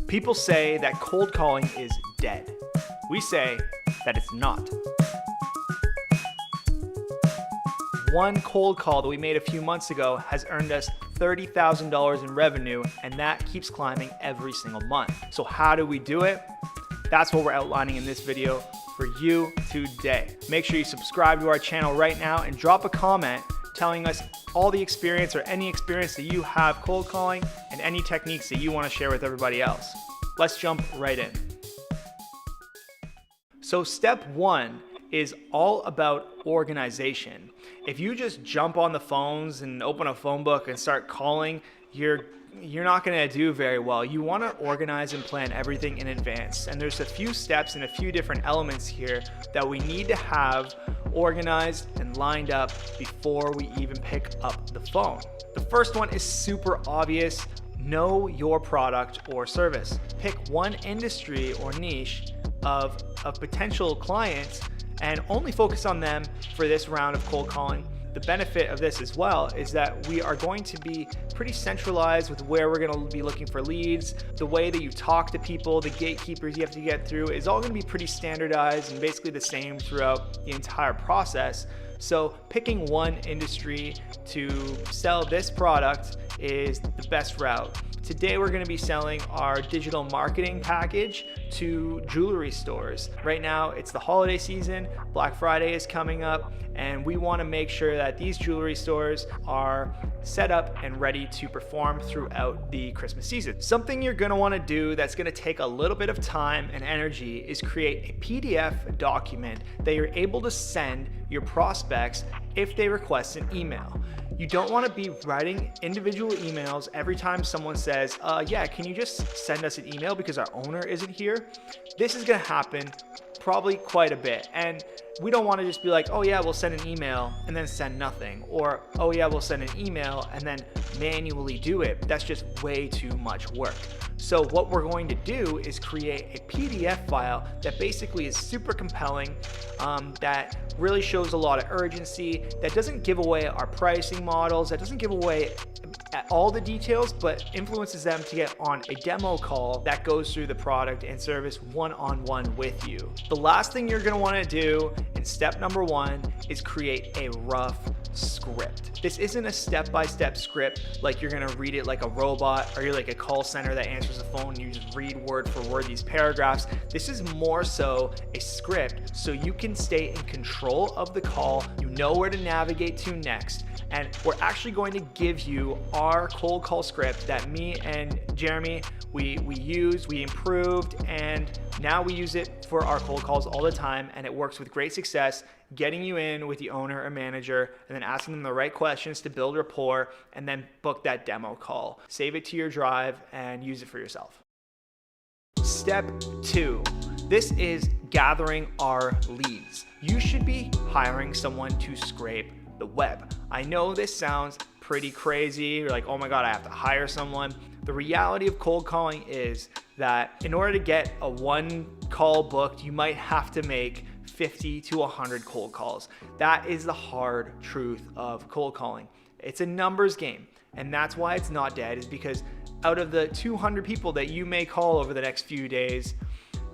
People say that cold calling is dead. We say that it's not. One cold call that we made a few months ago has earned us $30,000 in revenue, and that keeps climbing every single month. So how do we do it? That's what we're outlining in this video for you today. Make sure you subscribe to our channel right now and drop a comment telling us all the experience or any experience that you have cold calling and any techniques that you want to share with everybody else. Let's jump right in. So step one is all about organization. If you just jump on the phones and open a phone book and start calling, you're not going to do very well. You want to organize and plan everything in advance. And there's a few steps and a few different elements here that we need to have organized and lined up before we even pick up the phone. The first one is super obvious. Know your product or service. Pick one industry or niche of potential clients and only focus on them for this round of cold calling. The benefit of this as well is that we are going to be pretty centralized with where we're going to be looking for leads. The way that you talk to people, the gatekeepers you have to get through is all going to be pretty standardized and basically the same throughout the entire process. So picking one industry to sell this product is the best route. Today we're going to be selling our digital marketing package to jewelry stores. Right now it's the holiday season, Black Friday is coming up, and we want to make sure that these jewelry stores are set up and ready to perform throughout the Christmas season. Something you're going to want to do that's going to take a little bit of time and energy is create a PDF document that you're able to send your prospects if they request an email. You don't want to be writing individual emails every time someone says, yeah, can you just send us an email because our owner isn't here? This is going to happen probably quite a bit. And we don't want to just be like, oh yeah, we'll send an email and then send nothing. Or, oh yeah, we'll send an email and then manually do it. That's just way too much work. So what we're going to do is create a PDF file that basically is super compelling, that really shows a lot of urgency, that doesn't give away our pricing models, that doesn't give away all the details, but influences them to get on a demo call that goes through the product and service one-on-one with you. The last thing you're gonna wanna do in step number one is create a rough script. This isn't a step-by-step script like you're gonna read it like a robot, or you're like a call center that answers the phone and you just read word for word these paragraphs. This is more so a script so you can stay in control of the call, you know where to navigate to next, and we're actually going to give you our cold call script that me and Jeremy, we improved, and now we use it for our cold calls all the time, and it works with great success, getting you in with the owner or manager and then asking them the right questions to build rapport and then book that demo call. Save it to your drive and use it for yourself. Step two, this is gathering our leads. You should be hiring someone to scrape the web. I know this sounds pretty crazy. You're like, oh my God, I have to hire someone. The reality of cold calling is that in order to get a one call booked, you might have to make 50 to 100 cold calls. That is the hard truth of cold calling. It's a numbers game, and that's why it's not dead, is because out of the 200 people that you may call over the next few days,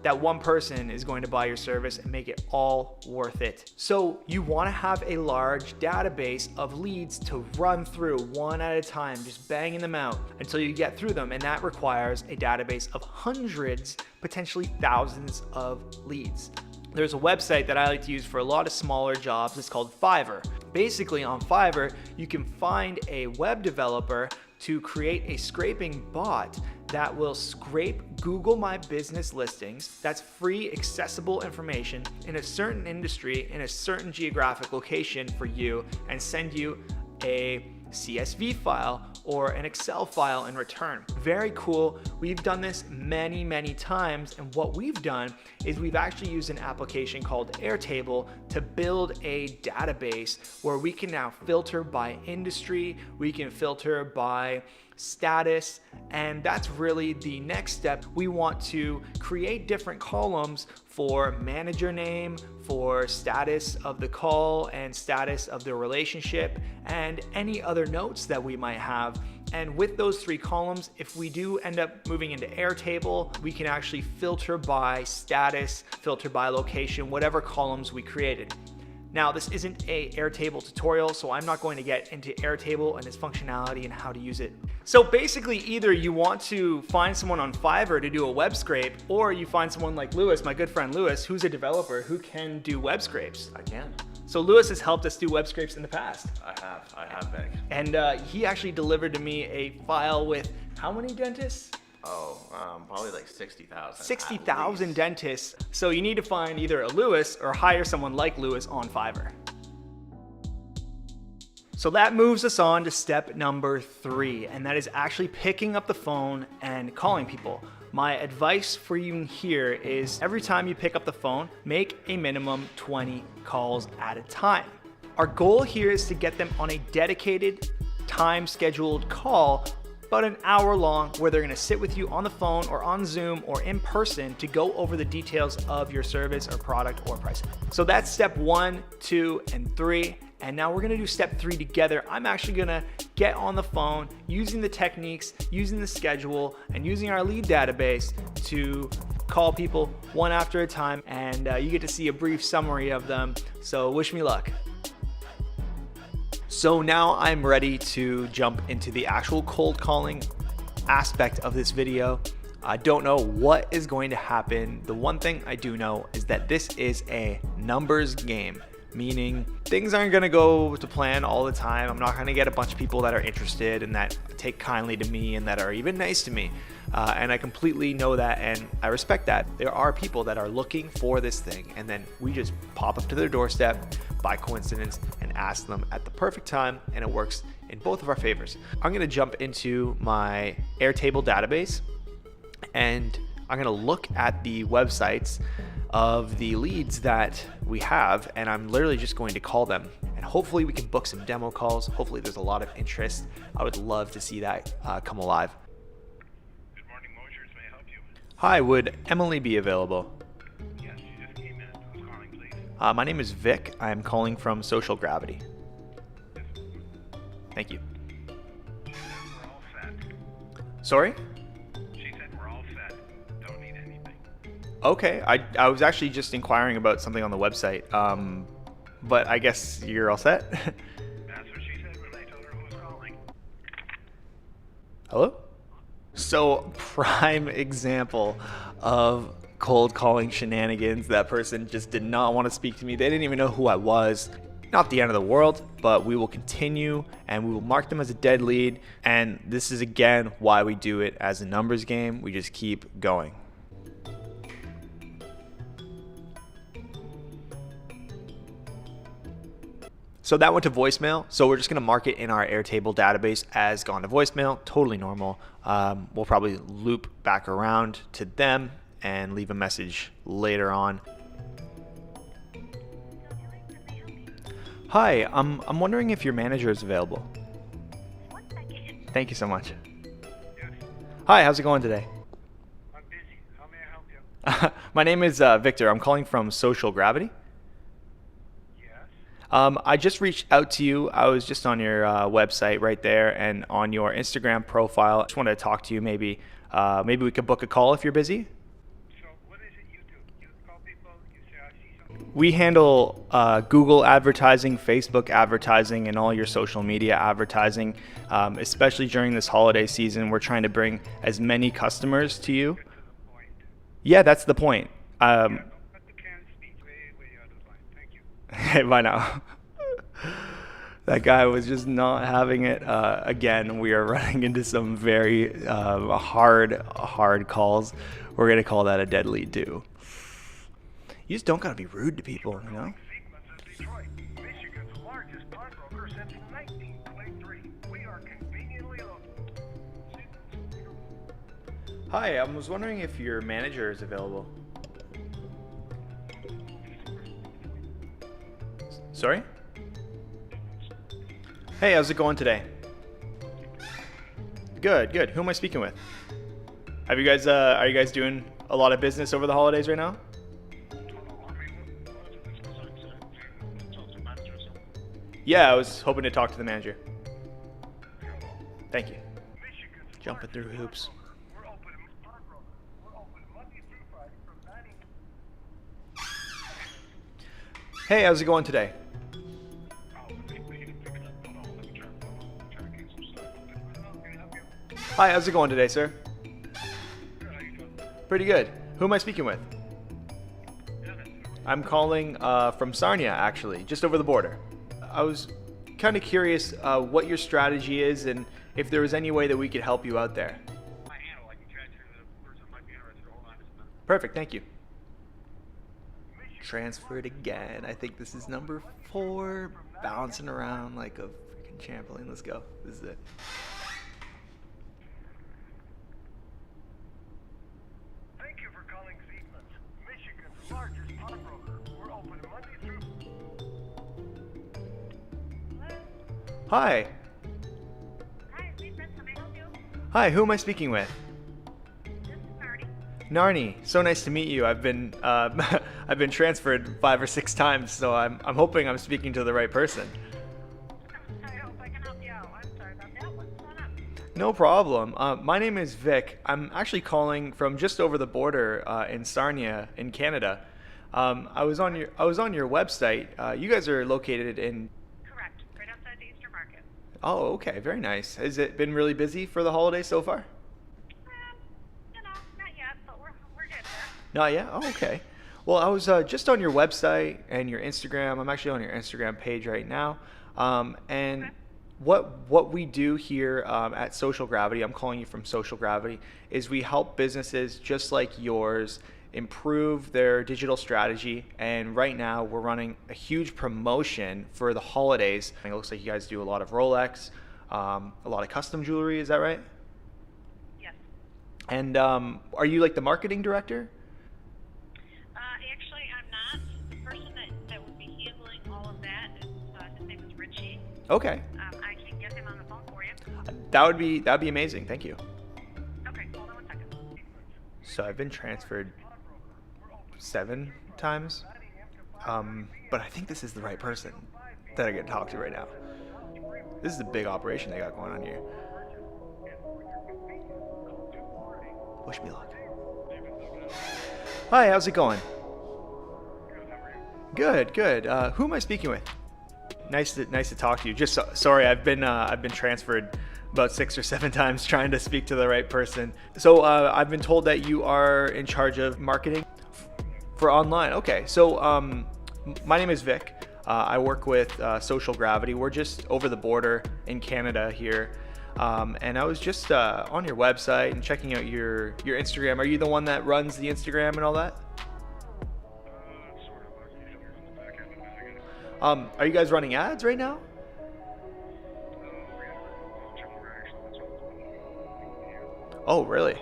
that one person is going to buy your service and make it all worth it. So you want to have a large database of leads to run through one at a time, just banging them out until you get through them. And that requires a database of hundreds, potentially thousands of leads. There's a website that I like to use for a lot of smaller jobs. It's called Fiverr. Basically on Fiverr, you can find a web developer to create a scraping bot that will scrape Google My Business listings. That's free, accessible information in a certain industry, in a certain geographic location for you, and send you a CSV file or an Excel file in return. Very cool. We've done this many, many times, and what we've done is we've actually used an application called Airtable to build a database where we can now filter by industry, we can filter by status, and that's really the next step. We want to create different columns for manager name, for status of the call and status of the relationship, and any other notes that we might have. And with those 3 columns, if we do end up moving into Airtable, we can actually filter by status, filter by location, whatever columns we created. Now, this isn't a Airtable tutorial, so I'm not going to get into Airtable and its functionality and how to use it. So basically, either you want to find someone on Fiverr to do a web scrape, or you find someone like Lewis, my good friend Lewis, who's a developer who can do web scrapes. I can. So Lewis has helped us do web scrapes in the past. I have, Vic. And he actually delivered to me a file with how many dentists? Probably like 60,000. 60,000 dentists. So you need to find either a Lewis or hire someone like Lewis on Fiverr. So that moves us on to step number 3, and that is actually picking up the phone and calling people. My advice for you here is every time you pick up the phone, make a minimum 20 calls at a time. Our goal here is to get them on a dedicated, time-scheduled call, about an hour long, where they're gonna sit with you on the phone or on Zoom or in person to go over the details of your service or product or pricing. So that's step 1, 2, and 3. And now we're gonna do step 3 together. I'm actually gonna get on the phone using the techniques, using the schedule, and using our lead database to call people one after a time. And you get to see a brief summary of them. So wish me luck. So now I'm ready to jump into the actual cold calling aspect of this video. I don't know what is going to happen. The one thing I do know is that this is a numbers game, meaning things aren't gonna go to plan all the time. I'm not gonna get a bunch of people that are interested and that take kindly to me and that are even nice to me. And I completely know that and I respect that. There are people that are looking for this thing, and then we just pop up to their doorstep by coincidence and ask them at the perfect time, and it works in both of our favors. I'm gonna jump into my Airtable database and I'm gonna look at the websites of the leads that we have, and I'm literally just going to call them, and hopefully we can book some demo calls. Hopefully there's a lot of interest. I would love to see that come alive. Good morning, Mosers. May I help you? Hi, would Emily be available? Yes, she just came in. Who's calling, please? My name is Vic. I'm calling from Social Gravity. Thank you. She said we're all set. Sorry? She said we're all set. Don't need anything. Okay, I was actually just inquiring about something on the website, but I guess you're all set. That's what she said when I told her who was calling. Hello? So, prime example of cold calling shenanigans. That person just did not want to speak to me. They didn't even know who I was. Not the end of the world, but we will continue and we will mark them as a dead lead. And this is again why we do it as a numbers game. We just keep going. So that went to voicemail. So we're just gonna mark it in our Airtable database as gone to voicemail. Totally normal. We'll probably loop back around to them and leave a message later on. Hi, I'm wondering if your manager is available. Thank you so much. Yes, Hi, how's it going today? I'm busy. How may I help you? My name is Victor. I'm calling from Social Gravity. Yes. I just reached out to you. I was just on your website right there and on your Instagram profile. I just wanted to talk to you. Maybe we could book a call if you're busy. So what is it you do? You call people, you say, I see something. We handle Google advertising, Facebook advertising, and all your social media advertising, especially during this holiday season. We're trying to bring as many customers to you. Get to the point. Yeah, that's the point. Yeah, don't cut the canned speech way out of line. Thank you. Hey, bye now. That guy was just not having it. Again, we are running into some very hard calls. We're going to call that a dead lead too. You just don't got to be rude to people, you know? Sequence of Detroit, Michigan's largest pawnbroker since 1923. We are conveniently located. Hi, I was wondering if your manager is available. Sorry? Hey, how's it going today? Good. Who am I speaking with? Are you guys doing a lot of business over the holidays right now? Yeah, I was hoping to talk to the manager. Thank you. Jumping through hoops. We're open pawnbroker. We're open Monday through Friday from 9 a.m. Hey, how's it going today? Hi, how's it going today, sir? Pretty good. Who am I speaking with? I'm calling from Sarnia, actually, just over the border. I was kind of curious what your strategy is and if there was any way that we could help you out there. Perfect, thank you. Transferred again. I think this is number 4, bouncing around like a freaking trampoline. Let's go. This is it. Thank you for calling Ziegman's, Michigan's largest pawnbroker. We're open Monday through. Hi. Hi, Ziegman's. How may I help you? Hi, who am I speaking with? This is Marty. Narni, so nice to meet you. I've been I've been transferred 5 or 6 times, so I'm hoping I'm speaking to the right person. I hope I can help you out. I'm sorry about that. What's going on? No problem. My name is Vic. I'm actually calling from just over the border in Sarnia, in Canada. I was on your website. You guys are located in. Correct. Right outside the Eastern Market. Oh, okay, very nice. Has it been really busy for the holidays so far? Not yet, but we're getting there. Not yet. Oh, okay. Well, I was just on your website and your Instagram. I'm actually on your Instagram page right now. And Okay. what we do here at Social Gravity, I'm calling you from Social Gravity, is we help businesses just like yours improve their digital strategy. And right now we're running a huge promotion for the holidays. It looks like you guys do a lot of Rolex, a lot of custom jewelry. Is that right? Yes. And are you like the marketing director? Actually, I'm not. The person that would be handling all of that is his name is Richie. Okay. I can get him on the phone for you. That'd be amazing. Thank you. Okay, hold on one second. So I've been transferred 7 times, but I think this is the right person that I get to talk to right now. This is a big operation they got going on here. Wish me luck. Hi, how's it going? Good, good. Who am I speaking with? Nice to talk to you. Just sorry, I've been transferred about 6 or 7 times trying to speak to the right person. So I've been told that you are in charge of marketing for online. Okay, so my name is Vic. I work with Social Gravity. We're just over the border in Canada here. And I was just on your website and checking out your Instagram. Are you the one that runs the Instagram and all that? Are you guys running ads right now? Oh, really?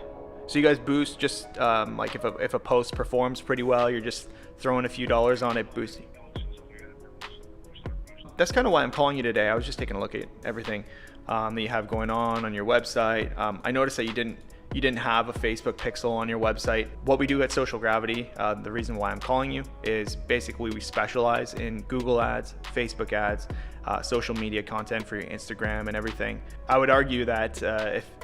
So you guys boost just like if a post performs pretty well, you're just throwing a few dollars on it, boosting. That's kind of why I'm calling you today. I was just taking a look at everything that you have going on your website. I noticed that you didn't have a Facebook pixel on your website. What we do at Social Gravity, the reason why I'm calling you is basically we specialize in Google ads, Facebook ads, social media content for your Instagram and everything. I would argue that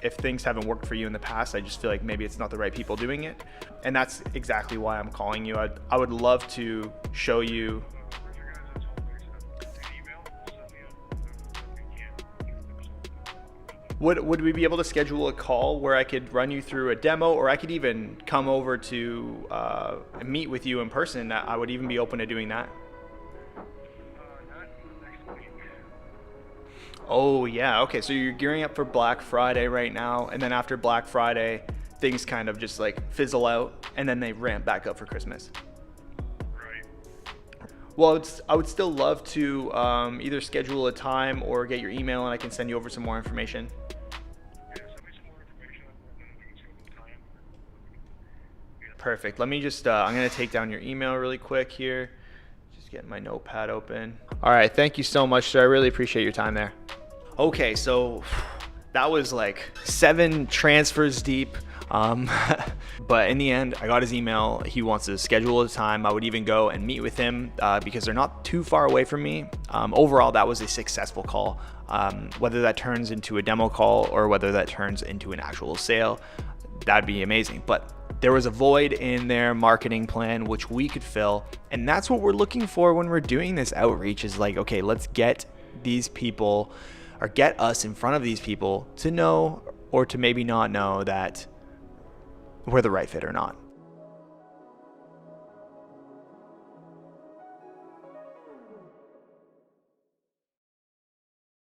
if things haven't worked for you in the past, I just feel like maybe it's not the right people doing it. And that's exactly why I'm calling you. I would love to show you. Would we be able to schedule a call where I could run you through a demo, or I could even come over to meet with you in person? I would even be open to doing that. Oh yeah, okay, so you're gearing up for Black Friday right now, and then after Black Friday, things kind of just like fizzle out, and then they ramp back up for Christmas. Well, I would still love to either schedule a time or get your email and I can send you over some more information. Perfect. Let me just, I'm going to take down your email really quick here. Just getting my notepad open. All right. Thank you so much, sir. I really appreciate your time there. Okay. So that was like 7 transfers deep. But in the end, I got his email. He wants to schedule a time. I would even go and meet with him because they're not too far away from me. Overall, that was a successful call. whether that turns into a demo call or whether that turns into an actual sale, that'd be amazing. But there was a void in their marketing plan which we could fill, and that's what we're looking for when we're doing this outreach, is like, okay, let's get these people, or get us in front of these people to know or to maybe not know that we're the right fit or not.